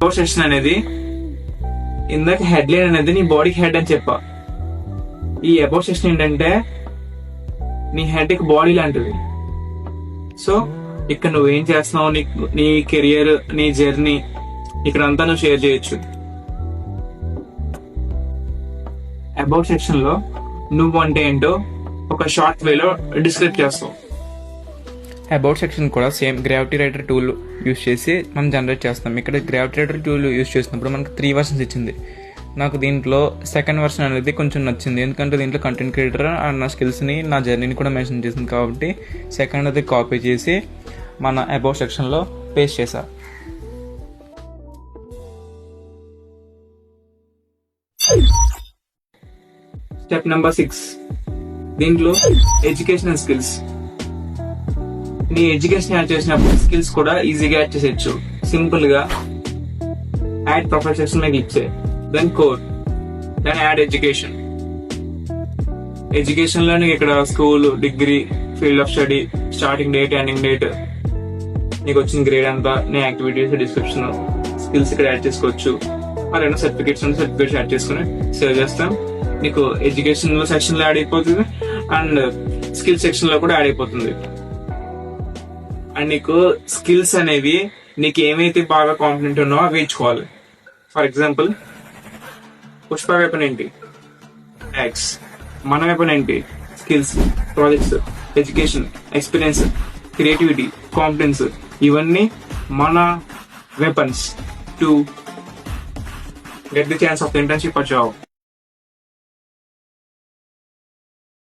Session అనేది ఇందాక head line అనేది నీ బాడీకి హెడ్ అని చెప్పా. ఈ అబౌట్ సెషన్ ఏంటంటే నీ హెడ్ కి బాడీ లాంటిది. సో ఇక్కడ నువ్వేం చేస్తున్నావు, నీ కెరియర్, నీ జర్నీ ఇక్కడ అంతా నువ్వు షేర్ చేయొచ్చు. అబౌట్ సెక్షన్ లో నువ్వు అంటే ఏంటో ఒక షార్ట్ వేలో డిస్క్రైబ్ చేస్తావు. అబౌట్ సెక్షన్ కూడా same gravity writer tool use చేసి మనం జనరేట్ చేస్తాం. ఇక్కడ గ్రావిటీ రైటర్ టూల్ యూస్ చేసినప్పుడు మనకు 3 వర్షన్స్ ఇచ్చింది. నాకు దీంట్లో సెకండ్ వర్షన్ అనేది కొంచెం నచ్చింది, ఎందుకంటే దీంట్లో కంటెంట్ క్రియేటర్ అండ్ నా స్కిల్స్ని, నా జర్నీని కూడా మెన్షన్ చేసింది. కాబట్టి సెకండ్ అది కాపీ చేసి మన అబౌట్ సెక్షన్లో పేస్ట్ చేశా. స్టెప్ నెంబర్ 6, దీంట్లో ఎడ్యుకేషనల్ స్కిల్స్. నీ ఎడ్యుకేషన్ యాడ్ చేసినప్పుడు స్కిల్స్ కూడా ఈజీగా యాడ్ చేసేయచ్చు. సింపుల్ గా యాడ్ ప్రొఫైల్ సెక్షన్ మీద క్లిక్ చేయి, then core, then add education. Education లో నీకు ఇక్కడ school, degree, field of study, starting date, ending date, నీకు వచ్చిన గ్రేడ్ అంతా, నీ యాక్టివిటీస్, డిస్క్రిప్షన్, స్కిల్స్ ఇక్కడ యాడ్ చేసుకోవచ్చు. మరేమైనా సర్టిఫికేట్స్ యాడ్ చేసుకుని సేవ్ చేస్తాం. నీకు ఎడ్యుకేషన్ సెక్షన్ లో యాడ్ అయిపోతుంది అండ్ స్కిల్ సెక్షన్ లో కూడా యాడ్ అయిపోతుంది. అండ్ నీకు స్కిల్స్ అనేవి నీకు ఏమైతే బాగా కాన్ఫిడెంట్ ఉన్నావో అవి ఇచ్చుకోవాలి. ఫర్ ఎగ్జాంపుల్ పుష్ప వెపన్ ఏంటి, ట్యాక్స్. మన వెపన్ ఏంటి, skills, projects, education, experience, creativity, confidence. ఇవన్నీ మన weapons to get the chance of the internship or job.